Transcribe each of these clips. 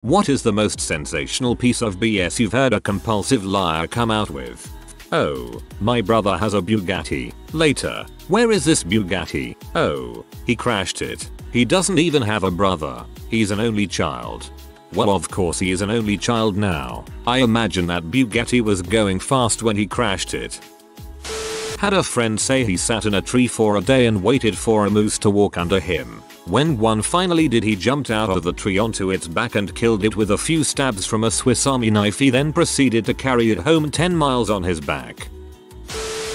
What is the most sensational piece of BS you've heard a compulsive liar come out with? Oh, my brother has a Bugatti. Later, where is this Bugatti? Oh, he crashed it. He doesn't even have a brother. He's an only child. Well, of course he is an only child now. I imagine that Bugatti was going fast when he crashed it. Had a friend say he sat in a tree for a day and waited for a moose to walk under him. When one finally did, he jumped out of the tree onto its back and killed it with a few stabs from a Swiss Army knife. He then proceeded to carry it home 10 miles on his back.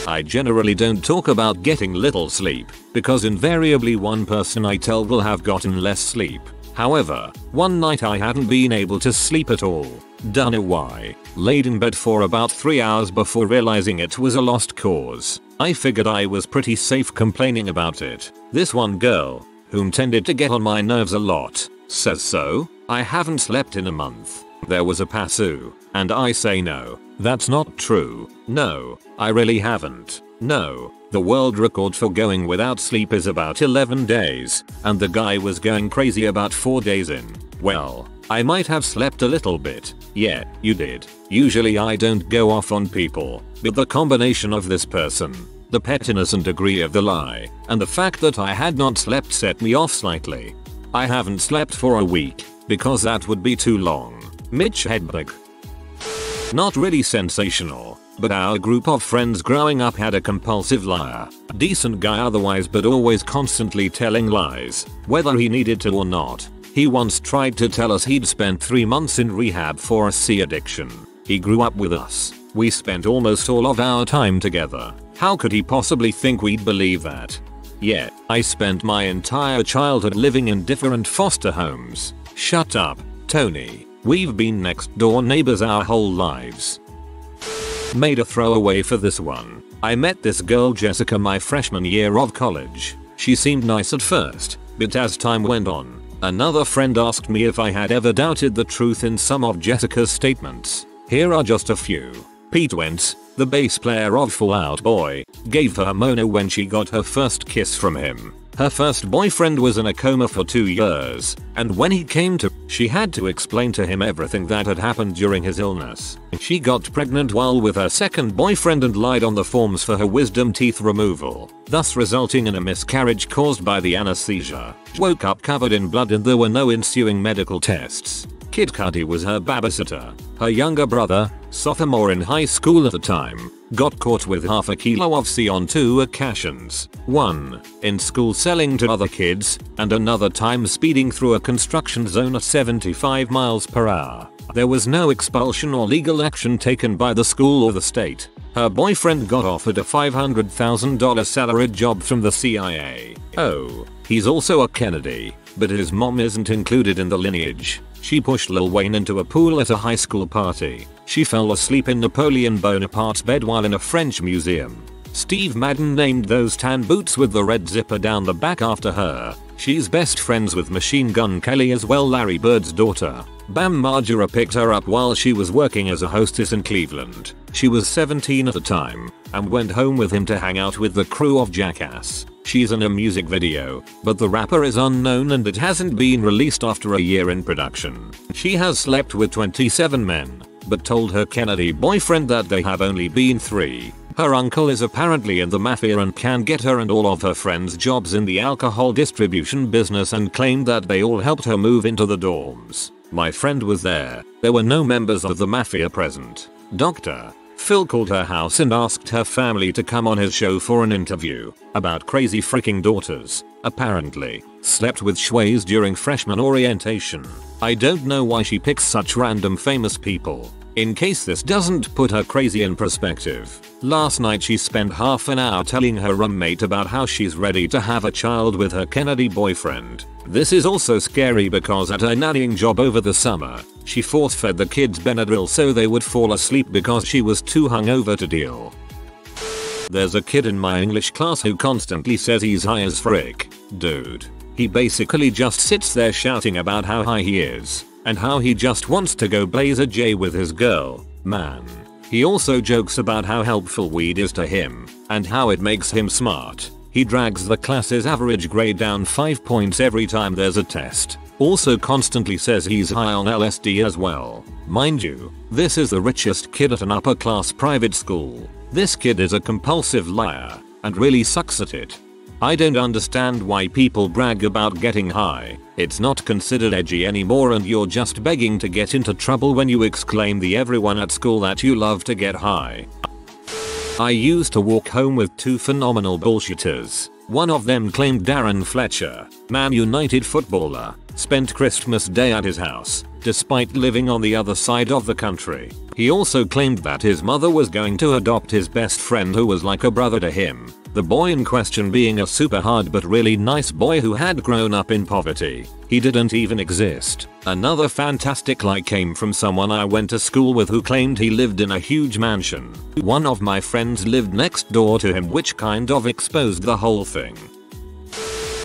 I generally don't talk about getting little sleep, because invariably one person I tell will have gotten less sleep. However, one night I hadn't been able to sleep at all. Don't know why. Laid in bed for about 3 hours before realizing it was a lost cause. I figured I was pretty safe complaining about it. This one girl, whom tended to get on my nerves a lot, says so. I haven't slept in a month. There was a pasu, and I say no, that's not true. No, I really haven't. No, the world record for going without sleep is about 11 days, and the guy was going crazy about 4 days in. Well, I might have slept a little bit. Yeah, you did. Usually I don't go off on people, but the combination of this person, the pettiness and degree of the lie, and the fact that I had not slept set me off slightly. I haven't slept for a week, because that would be too long. Mitch Hedberg. Not really sensational, but our group of friends growing up had a compulsive liar. Decent guy otherwise, but always constantly telling lies, whether he needed to or not. He once tried to tell us he'd spent 3 months in rehab for a C addiction. He grew up with us. We spent almost all of our time together. How could he possibly think we'd believe that? Yeah, I spent my entire childhood living in different foster homes. Shut up, Tony. We've been next door neighbors our whole lives. Made a throwaway for this one. I met this girl Jessica my freshman year of college. She seemed nice at first, but as time went on, another friend asked me if I had ever doubted the truth in some of Jessica's statements. Here are just a few. Pete Wentz, the bass player of Fall Out Boy, gave her mono when she got her first kiss from him. Her first boyfriend was in a coma for 2 years, and when he came to, she had to explain to him everything that had happened during his illness. She got pregnant while with her second boyfriend and lied on the forms for her wisdom teeth removal, thus resulting in a miscarriage caused by the anesthesia. Woke up covered in blood and there were no ensuing medical tests. Kid Cudi was her babysitter. Her younger brother, sophomore in high school at the time, got caught with half a kilo of C on 2 occasions. One, in school selling to other kids, and another time speeding through a construction zone at 75 miles per hour. There was no expulsion or legal action taken by the school or the state. Her boyfriend got offered a $500,000 salaried job from the CIA. Oh, he's also a Kennedy, but his mom isn't included in the lineage. She pushed Lil Wayne into a pool at a high school party. She fell asleep in Napoleon Bonaparte's bed while in a French museum. Steve Madden named those tan boots with the red zipper down the back after her. She's best friends with Machine Gun Kelly as well, Larry Bird's daughter. Bam Margera picked her up while she was working as a hostess in Cleveland. She was 17 at the time, and went home with him to hang out with the crew of Jackass. She's in a music video, but the rapper is unknown and it hasn't been released after a year in production. She has slept with 27 men, but told her Kennedy boyfriend that they have only been 3. Her uncle is apparently in the mafia and can get her and all of her friends jobs in the alcohol distribution business, and claimed that they all helped her move into the dorms. My friend was there. There were no members of the mafia present. Dr. Phil called her house and asked her family to come on his show for an interview about crazy freaking daughters. Apparently, slept with Schways during freshman orientation. I don't know why she picks such random famous people. In case this doesn't put her crazy in perspective, last night she spent half an hour telling her roommate about how she's ready to have a child with her Kennedy boyfriend. This is also scary because at her nannying job over the summer, she force-fed the kids Benadryl so they would fall asleep because she was too hungover to deal. There's a kid in my English class who constantly says he's high as frick. Dude. He basically just sits there shouting about how high he is, and how he just wants to go blaze a J with his girl. Man. He also jokes about how helpful weed is to him, and how it makes him smart. He drags the class's average grade down 5 points every time there's a test. Also constantly says he's high on LSD as well. Mind you, this is the richest kid at an upper class private school. This kid is a compulsive liar and really sucks at it. I don't understand why people brag about getting high. It's not considered edgy anymore and you're just begging to get into trouble when you exclaim to everyone at school that you love to get high. I used to walk home with two phenomenal bullshitters. One of them claimed Darren Fletcher, Man United footballer, spent Christmas Day at his house, despite living on the other side of the country. He also claimed that his mother was going to adopt his best friend who was like a brother to him. The boy in question being a super hard but really nice boy who had grown up in poverty. He didn't even exist. Another fantastic lie came from someone I went to school with who claimed he lived in a huge mansion. One of my friends lived next door to him, which kind of exposed the whole thing.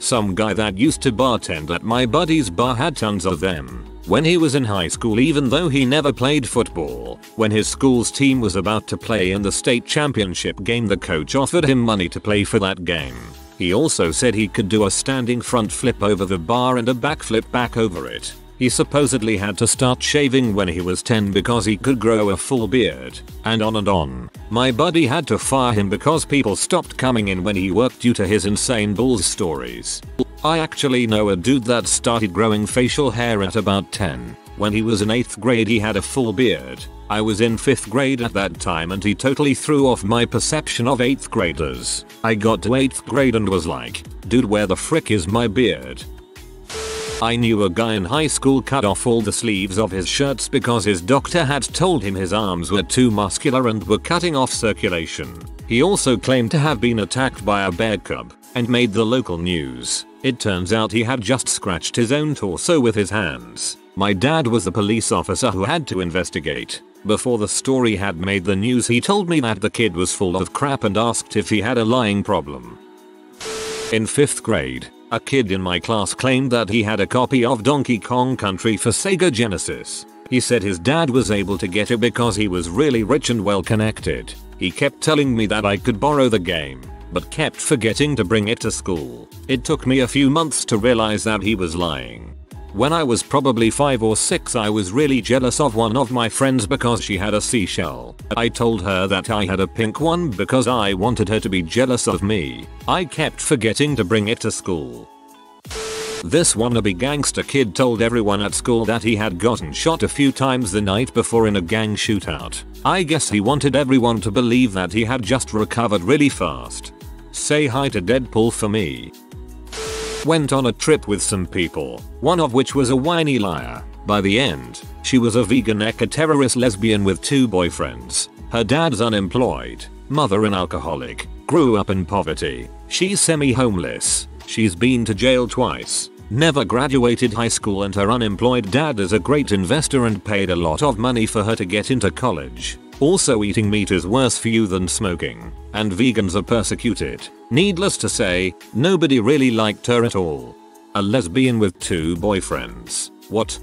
Some guy that used to bartend at my buddy's bar had tons of them. When he was in high school, even though he never played football, when his school's team was about to play in the state championship game, the coach offered him money to play for that game. He also said he could do a standing front flip over the bar and a backflip back over it. He supposedly had to start shaving when he was 10 because he could grow a full beard, and on and on. My buddy had to fire him because people stopped coming in when he worked due to his insane bulls stories. I actually know a dude that started growing facial hair at about 10. When he was in 8th grade he had a full beard. I was in 5th grade at that time and he totally threw off my perception of 8th graders. I got to 8th grade and was like, dude, where the frick is my beard? I knew a guy in high school cut off all the sleeves of his shirts because his doctor had told him his arms were too muscular and were cutting off circulation. He also claimed to have been attacked by a bear cub and made the local news. It turns out he had just scratched his own torso with his hands. My dad was the police officer who had to investigate. Before the story had made the news, he told me that the kid was full of crap and asked if he had a lying problem. In 5th grade, a kid in my class claimed that he had a copy of Donkey Kong Country for Sega Genesis. He said his dad was able to get it because he was really rich and well connected. He kept telling me that I could borrow the game, but kept forgetting to bring it to school. It took me a few months to realize that he was lying. When I was probably 5 or 6, I was really jealous of one of my friends because she had a seashell. I told her that I had a pink one because I wanted her to be jealous of me. I kept forgetting to bring it to school. This wannabe gangster kid told everyone at school that he had gotten shot a few times the night before in a gang shootout. I guess he wanted everyone to believe that he had just recovered really fast. Say hi to Deadpool for me. Went on a trip with some people, one of which was a whiny liar. By the end, she was a vegan eco-terrorist lesbian with 2 boyfriends. Her dad's unemployed, mother an alcoholic, grew up in poverty. She's semi-homeless. She's been to jail twice, never graduated high school, and her unemployed dad is a great investor and paid a lot of money for her to get into college. Also, eating meat is worse for you than smoking, and vegans are persecuted. Needless to say, nobody really liked her at all. A lesbian with 2 boyfriends. What?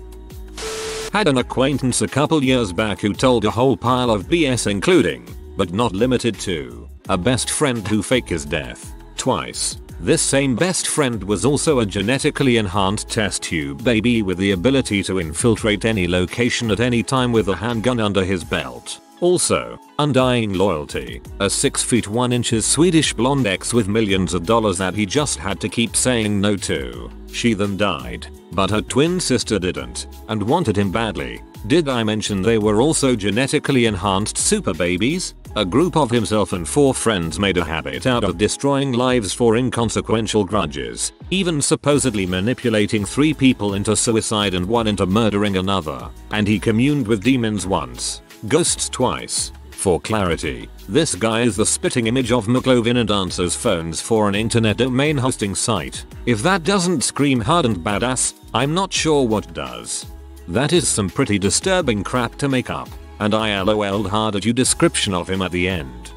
Had an acquaintance a couple years back who told a whole pile of BS, including, but not limited to, a best friend who faked his death twice. This same best friend was also a genetically enhanced test tube baby with the ability to infiltrate any location at any time with a handgun under his belt. Also, undying loyalty, a 6 feet 1 inches Swedish blonde ex with millions of dollars that he just had to keep saying no to. She then died, but her twin sister didn't, and wanted him badly. Did I mention they were also genetically enhanced super babies? A group of himself and 4 friends made a habit out of destroying lives for inconsequential grudges, even supposedly manipulating 3 people into suicide and 1 into murdering another. And he communed with demons once, ghosts twice. For clarity, this guy is the spitting image of McLovin and answers phones for an internet domain hosting site. If that doesn't scream hard and badass, I'm not sure what does. That is some pretty disturbing crap to make up, and I LOL'd hard at your description of him at the end.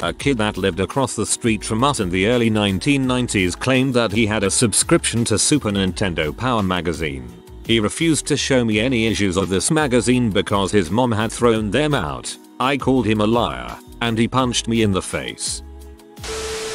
A kid that lived across the street from us in the early 1990s claimed that he had a subscription to Super Nintendo Power magazine. He refused to show me any issues of this magazine because his mom had thrown them out. I called him a liar, and he punched me in the face.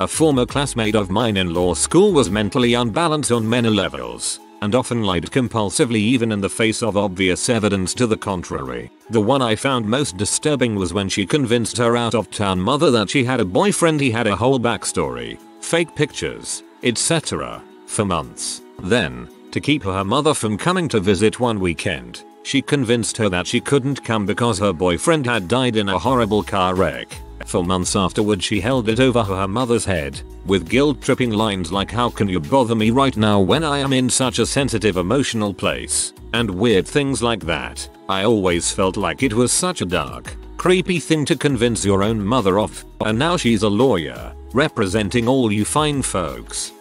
A former classmate of mine in law school was mentally unbalanced on many levels, and often lied compulsively even in the face of obvious evidence to the contrary. The one I found most disturbing was when she convinced her out-of-town mother that she had a boyfriend. He had a whole backstory, fake pictures, etc. for months. Then, to keep her mother from coming to visit one weekend, she convinced her that she couldn't come because her boyfriend had died in a horrible car wreck. For months afterward she held it over her mother's head, with guilt-tripping lines like, "How can you bother me right now when I am in such a sensitive emotional place?" and weird things like that. I always felt like it was such a dark, creepy thing to convince your own mother of, and now she's a lawyer, representing all you fine folks.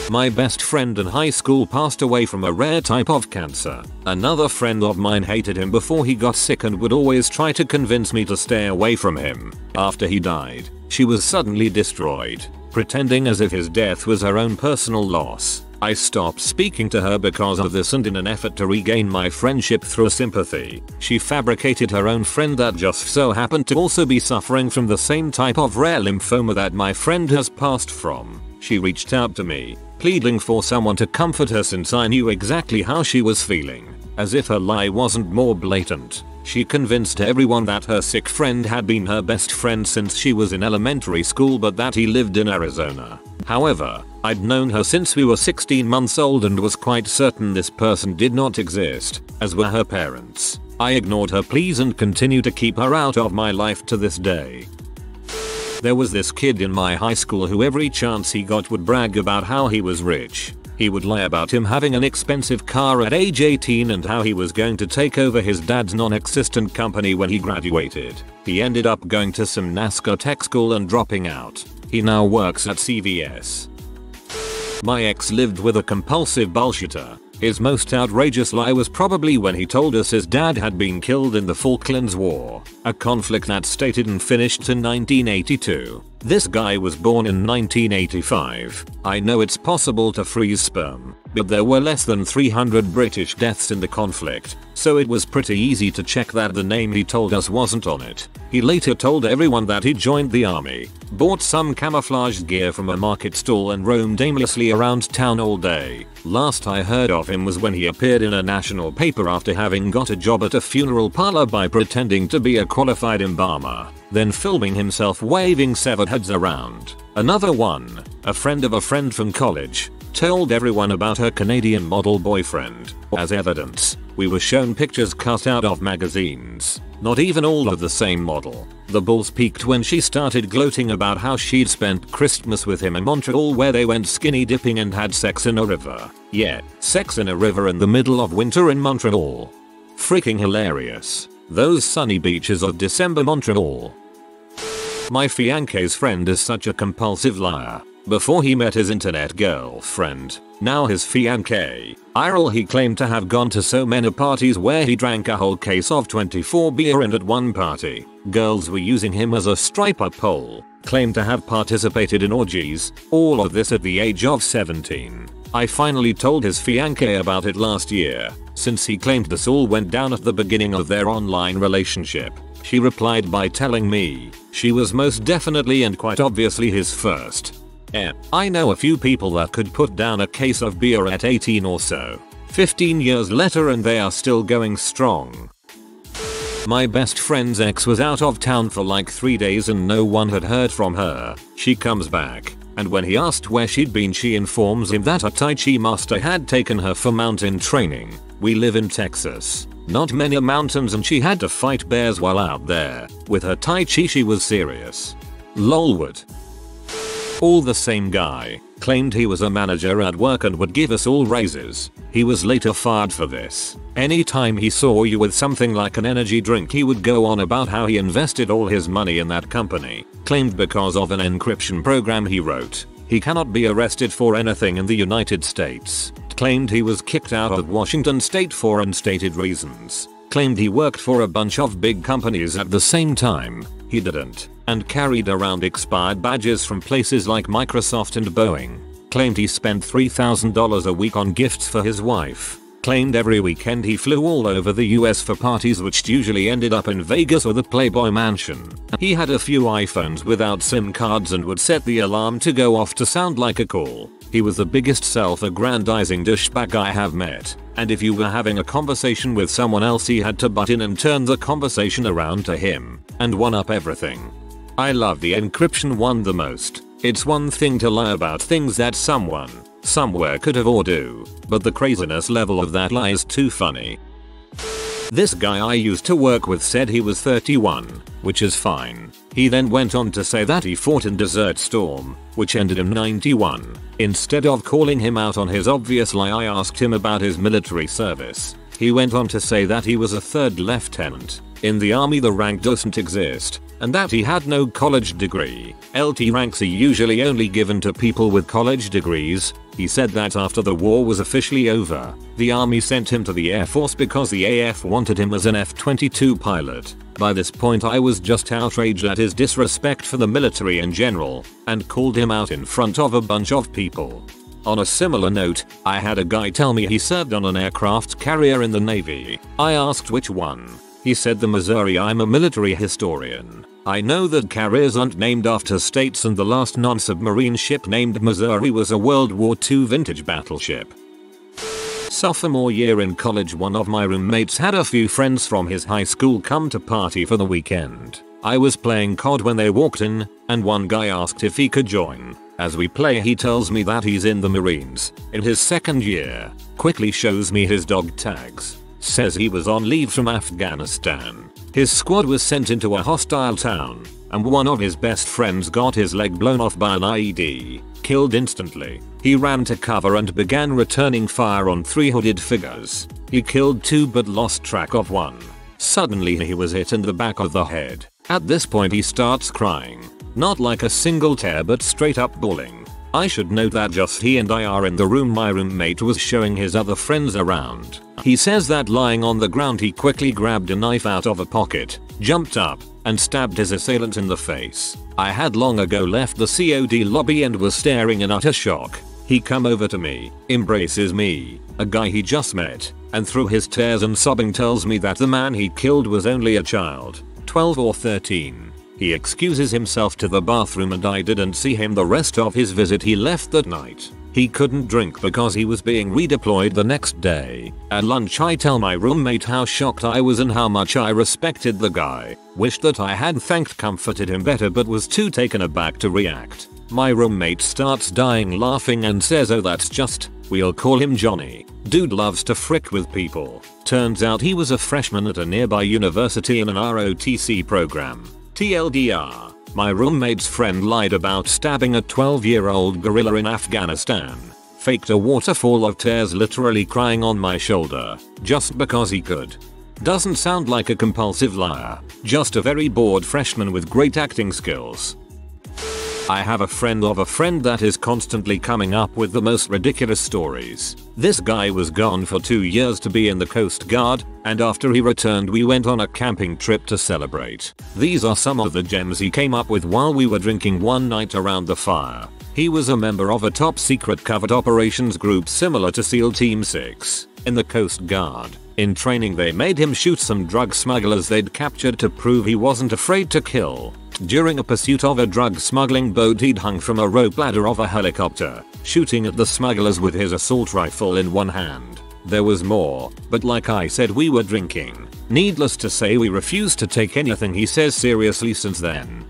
My best friend in high school passed away from a rare type of cancer. Another friend of mine hated him before he got sick and would always try to convince me to stay away from him. After he died, she was suddenly destroyed, pretending as if his death was her own personal loss. I stopped speaking to her because of this, and in an effort to regain my friendship through sympathy, she fabricated her own friend that just so happened to also be suffering from the same type of rare lymphoma that my friend has passed from. She reached out to me, pleading for someone to comfort her since I knew exactly how she was feeling. As if her lie wasn't more blatant, she convinced everyone that her sick friend had been her best friend since she was in elementary school, but that he lived in Arizona. However, I'd known her since we were 16 months old and was quite certain this person did not exist, as were her parents. I ignored her pleas and continue to keep her out of my life to this day. There was this kid in my high school who every chance he got would brag about how he was rich. He would lie about him having an expensive car at age 18 and how he was going to take over his dad's non-existent company when he graduated. He ended up going to some NASCAR tech school and dropping out. He now works at CVS. My ex lived with a compulsive bullshitter. His most outrageous lie was probably when he told us his dad had been killed in the Falklands War, a conflict that started and finished in 1982. This guy was born in 1985. I know it's possible to freeze sperm, but there were less than 300 British deaths in the conflict, so it was pretty easy to check that the name he told us wasn't on it. He later told everyone that he joined the army, bought some camouflaged gear from a market stall and roamed aimlessly around town all day. Last I heard of him was when he appeared in a national paper after having got a job at a funeral parlor by pretending to be a qualified embalmer, then filming himself waving severed heads around. Another one, a friend of a friend from college, told everyone about her Canadian model boyfriend. As evidence, we were shown pictures cut out of magazines, not even all of the same model. The balls peaked when she started gloating about how she'd spent Christmas with him in Montreal, where they went skinny dipping and had sex in a river. Yeah, sex in a river in the middle of winter in Montreal. Freaking hilarious. Those sunny beaches of December Montreal. My fiance's friend is such a compulsive liar. Before he met his internet girlfriend, now his fiancée, Irl, he claimed to have gone to so many parties where he drank a whole case of 24 beer, and at one party, girls were using him as a stripper pole, claimed to have participated in orgies, all of this at the age of 17. I finally told his fiancée about it last year, since he claimed this all went down at the beginning of their online relationship. She replied by telling me she was most definitely and quite obviously his first. I know a few people that could put down a case of beer at 18 or so. 15 years later and they are still going strong. My best friend's ex was out of town for like 3 days and no one had heard from her. She comes back, and when he asked where she'd been, she informs him that a Tai Chi master had taken her for mountain training. We live in Texas. Not many mountains, and she had to fight bears while out there. With her Tai Chi she was serious. Lolwood. All the same guy, claimed he was a manager at work and would give us all raises. He was later fired for this. Anytime he saw you with something like an energy drink, he would go on about how he invested all his money in that company. Claimed because of an encryption program he wrote, he cannot be arrested for anything in the United States. Claimed he was kicked out of Washington state for unstated reasons. Claimed he worked for a bunch of big companies at the same time. He didn't, and carried around expired badges from places like Microsoft and Boeing. Claimed he spent $3,000 a week on gifts for his wife. Claimed every weekend he flew all over the US for parties, which usually ended up in Vegas or the Playboy Mansion. He had a few iPhones without SIM cards and would set the alarm to go off to sound like a call. He was the biggest self-aggrandizing douchebag I have met, and if you were having a conversation with someone else he had to butt in and turn the conversation around to him and one-up everything. I love the encryption one the most. It's one thing to lie about things that someone, somewhere could have or do, but the craziness level of that lie is too funny. This guy I used to work with said he was 31, which is fine. He then went on to say that he fought in Desert Storm, which ended in 91. Instead of calling him out on his obvious lie, I asked him about his military service. He went on to say that he was a 3rd lieutenant. In the army the rank doesn't exist, and that he had no college degree. LT ranks are usually only given to people with college degrees. He said that after the war was officially over, the army sent him to the Air Force because the AF wanted him as an F-22 pilot. By this point I was just outraged at his disrespect for the military in general, and called him out in front of a bunch of people. On a similar note, I had a guy tell me he served on an aircraft carrier in the Navy. I asked which one. He said the Missouri. I'm a military historian. I know that carriers aren't named after states, and the last non-submarine ship named Missouri was a World War II vintage battleship. Sophomore year in college, one of my roommates had a few friends from his high school come to party for the weekend. I was playing COD when they walked in, and one guy asked if he could join. As we play he tells me that he's in the Marines, in his 2nd year, quickly shows me his dog tags, says he was on leave from Afghanistan. His squad was sent into a hostile town, and one of his best friends got his leg blown off by an IED, killed instantly. He ran to cover and began returning fire on 3 hooded figures. He killed 2 but lost track of 1. Suddenly he was hit in the back of the head. At this point he starts crying. Not like a single tear but straight up bawling. I should note that just he and I are in the room. My roommate was showing his other friends around. He says that lying on the ground he quickly grabbed a knife out of a pocket, jumped up, and stabbed his assailant in the face. I had long ago left the COD lobby and was staring in utter shock. He come over to me, embraces me, a guy he just met, and through his tears and sobbing tells me that the man he killed was only a child, 12 or 13. He excuses himself to the bathroom and I didn't see him the rest of his visit. He left that night. He couldn't drink because he was being redeployed the next day. At lunch I tell my roommate how shocked I was and how much I respected the guy. Wished that I had comforted him better but was too taken aback to react. My roommate starts dying laughing and says, "Oh, that's just, we'll call him Johnny. Dude loves to frick with people." Turns out he was a freshman at a nearby university in an ROTC program. TLDR, my roommate's friend lied about stabbing a 12-year-old gorilla in Afghanistan. Faked a waterfall of tears, literally crying on my shoulder, just because he could. Doesn't sound like a compulsive liar, just a very bored freshman with great acting skills. I have a friend of a friend that is constantly coming up with the most ridiculous stories. This guy was gone for 2 years to be in the Coast Guard, and after he returned we went on a camping trip to celebrate. These are some of the gems he came up with while we were drinking one night around the fire. He was a member of a top secret covert operations group similar to SEAL Team 6 in the Coast Guard. In training they made him shoot some drug smugglers they'd captured to prove he wasn't afraid to kill. During a pursuit of a drug smuggling boat he'd hung from a rope ladder of a helicopter, shooting at the smugglers with his assault rifle in one hand. There was more, but like I said, we were drinking. Needless to say we refused to take anything he says seriously since then.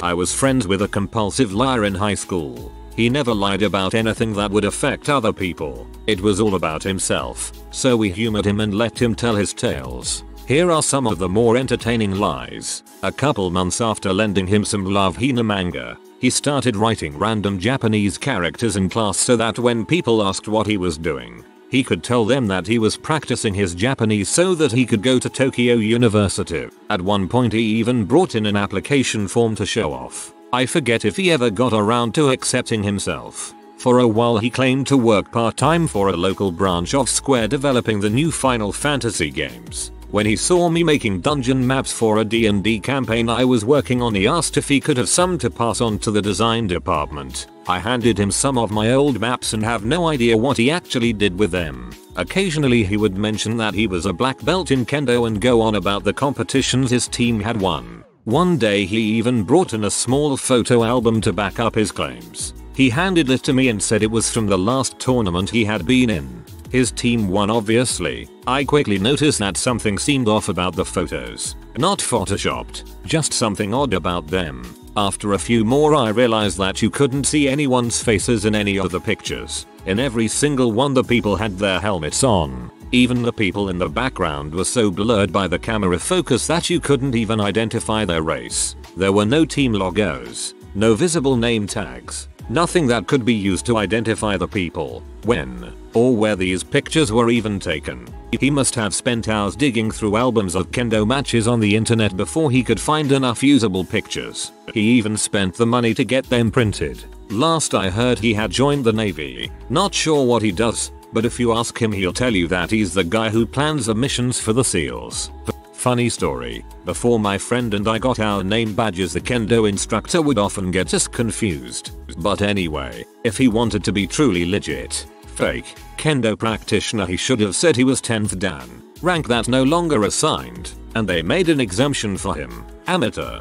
I was friends with a compulsive liar in high school. He never lied about anything that would affect other people. It was all about himself, so we humored him and let him tell his tales. Here are some of the more entertaining lies. A couple months after lending him some Love Hina manga, he started writing random Japanese characters in class so that when people asked what he was doing, he could tell them that he was practicing his Japanese so that he could go to Tokyo University. At one point he even brought in an application form to show off. I forget if he ever got around to accepting himself. For a while he claimed to work part-time for a local branch of Square developing the new Final Fantasy games. When he saw me making dungeon maps for a D&D campaign I was working on, he asked if he could have some to pass on to the design department. I handed him some of my old maps and have no idea what he actually did with them. Occasionally he would mention that he was a black belt in kendo and go on about the competitions his team had won. One day he even brought in a small photo album to back up his claims. He handed it to me and said it was from the last tournament he had been in. His team won obviously. I quickly noticed that something seemed off about the photos. Not photoshopped, just something odd about them. After a few more I realized that you couldn't see anyone's faces in any of the pictures. In every single one the people had their helmets on. Even the people in the background were so blurred by the camera focus that you couldn't even identify their race. There were no team logos, no visible name tags, nothing that could be used to identify the people, when, or where these pictures were even taken. He must have spent hours digging through albums of kendo matches on the internet before he could find enough usable pictures. He even spent the money to get them printed. Last I heard he had joined the Navy. Not sure what he does, but if you ask him he'll tell you that he's the guy who plans the missions for the SEALs. Funny story, before my friend and I got our name badges the kendo instructor would often get us confused. But anyway, if he wanted to be truly legit, fake, kendo practitioner he should have said he was 10th Dan, rank that no longer assigned, and they made an exemption for him, amateur.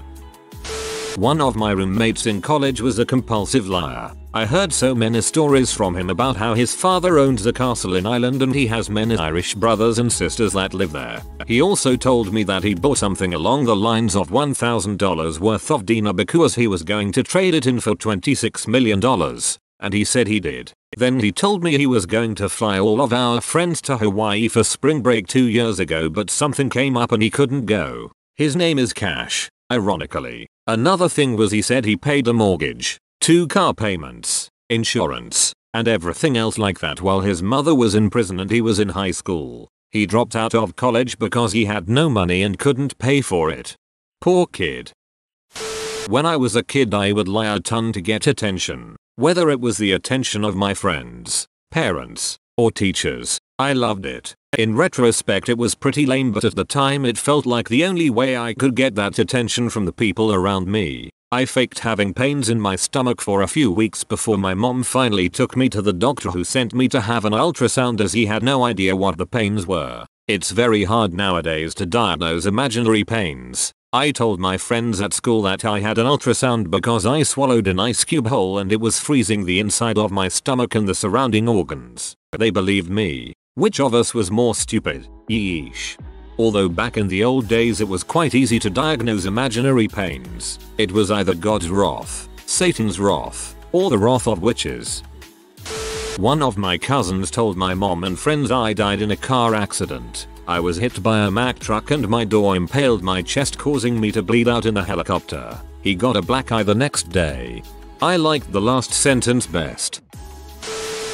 One of my roommates in college was a compulsive liar. I heard so many stories from him about how his father owns a castle in Ireland and he has many Irish brothers and sisters that live there. He also told me that he bought something along the lines of $1,000 worth of dinar because he was going to trade it in for $26 million. And he said he did. Then he told me he was going to fly all of our friends to Hawaii for spring break 2 years ago but something came up and he couldn't go. His name is Cash, ironically. Another thing was he said he paid a mortgage, 2 car payments, insurance, and everything else like that while his mother was in prison and he was in high school. He dropped out of college because he had no money and couldn't pay for it. Poor kid. When I was a kid I would lie a ton to get attention. Whether it was the attention of my friends, parents, or teachers, I loved it. In retrospect it was pretty lame but at the time it felt like the only way I could get that attention from the people around me. I faked having pains in my stomach for a few weeks before my mom finally took me to the doctor who sent me to have an ultrasound as he had no idea what the pains were. It's very hard nowadays to diagnose imaginary pains. I told my friends at school that I had an ultrasound because I swallowed an ice cube whole and it was freezing the inside of my stomach and the surrounding organs. They believed me. Which of us was more stupid? Yeesh. Although back in the old days it was quite easy to diagnose imaginary pains. It was either God's wrath, Satan's wrath, or the wrath of witches. One of my cousins told my mom and friends I died in a car accident. I was hit by a Mack truck and my door impaled my chest causing me to bleed out in a helicopter. He got a black eye the next day. I liked the last sentence best.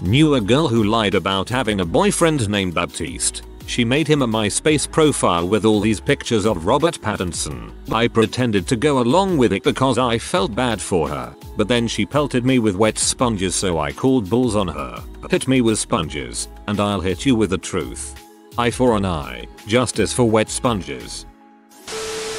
Knew a girl who lied about having a boyfriend named Baptiste. She made him a MySpace profile with all these pictures of Robert Pattinson. I pretended to go along with it because I felt bad for her, but then she pelted me with wet sponges so I called bulls on her. Hit me with sponges, and I'll hit you with the truth. Eye for an eye, justice for wet sponges.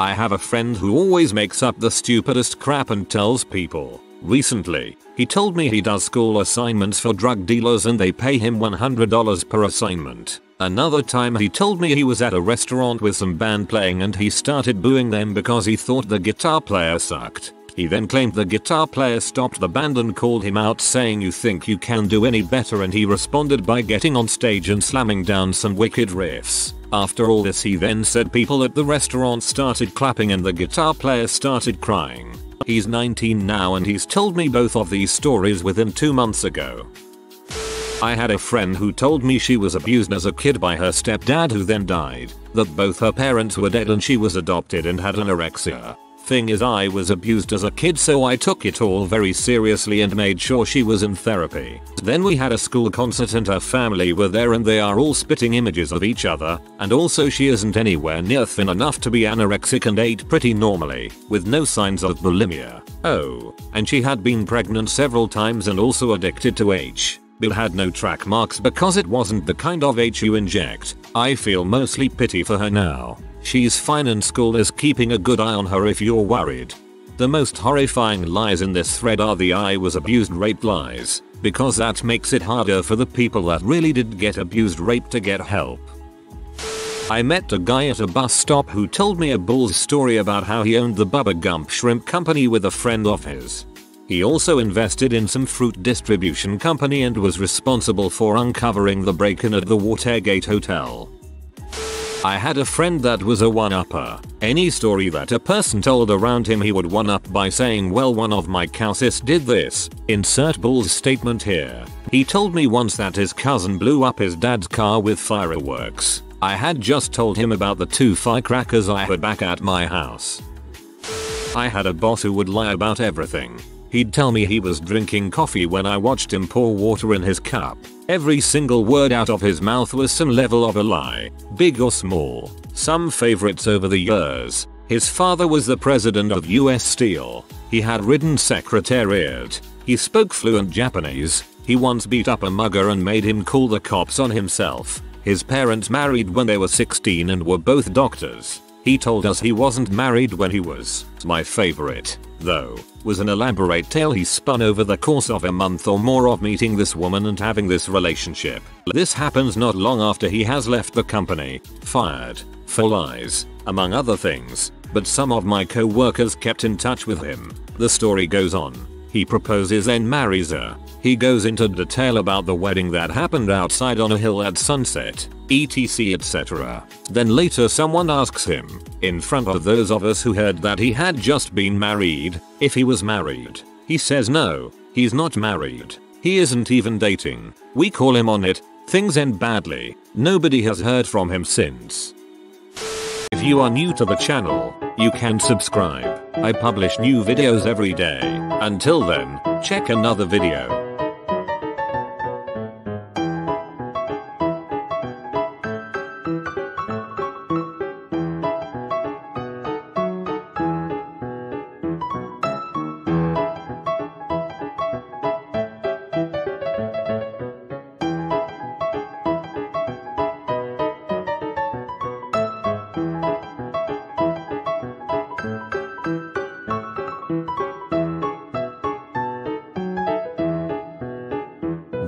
I have a friend who always makes up the stupidest crap and tells people. Recently, he told me he does school assignments for drug dealers and they pay him $100 per assignment. Another time he told me he was at a restaurant with some band playing and he started booing them because he thought the guitar player sucked. He then claimed the guitar player stopped the band and called him out saying you think you can do any better and he responded by getting on stage and slamming down some wicked riffs. After all this he then said people at the restaurant started clapping and the guitar player started crying. He's 19 now and he's told me both of these stories within 2 months ago. I had a friend who told me she was abused as a kid by her stepdad who then died, that both her parents were dead and she was adopted and had anorexia. Thing is I was abused as a kid so I took it all very seriously and made sure she was in therapy. Then we had a school concert and her family were there and they are all spitting images of each other, and also she isn't anywhere near thin enough to be anorexic and ate pretty normally, with no signs of bulimia. Oh, and she had been pregnant several times and also addicted to H. Bill had no track marks because it wasn't the kind of H you inject. I feel mostly pity for her now. She's fine and school is keeping a good eye on her if you're worried. The most horrifying lies in this thread are the I was abused raped lies, because that makes it harder for the people that really did get abused raped to get help. I met a guy at a bus stop who told me a bull's story about how he owned the Bubba Gump Shrimp Company with a friend of his. He also invested in some fruit distribution company and was responsible for uncovering the break-in at the Watergate Hotel. I had a friend that was a one-upper. Any story that a person told around him he would one-up by saying, well, one of my cowsis did this. Insert Bull's statement here. He told me once that his cousin blew up his dad's car with fireworks. I had just told him about the 2 firecrackers I had back at my house. I had a boss who would lie about everything. He'd tell me he was drinking coffee when I watched him pour water in his cup. Every single word out of his mouth was some level of a lie, big or small. Some favorites over the years. His father was the president of US Steel. He had ridden Secretariat. He spoke fluent Japanese. He once beat up a mugger and made him call the cops on himself. His parents married when they were 16 and were both doctors. He told us he wasn't married when he was. My favorite, though, was an elaborate tale he spun over the course of a month or more of meeting this woman and having this relationship. This happens not long after he has left the company, fired, for lies, among other things, but some of my co-workers kept in touch with him. The story goes on. He proposes and marries her. He goes into detail about the wedding that happened outside on a hill at sunset, etc, etc. Then later someone asks him, in front of those of us who heard that he had just been married, if he was married. He says no, he's not married. He isn't even dating. We call him on it. Things end badly. Nobody has heard from him since. If you are new to the channel, you can subscribe. I publish new videos every day. Until then, check another video.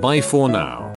Bye for now.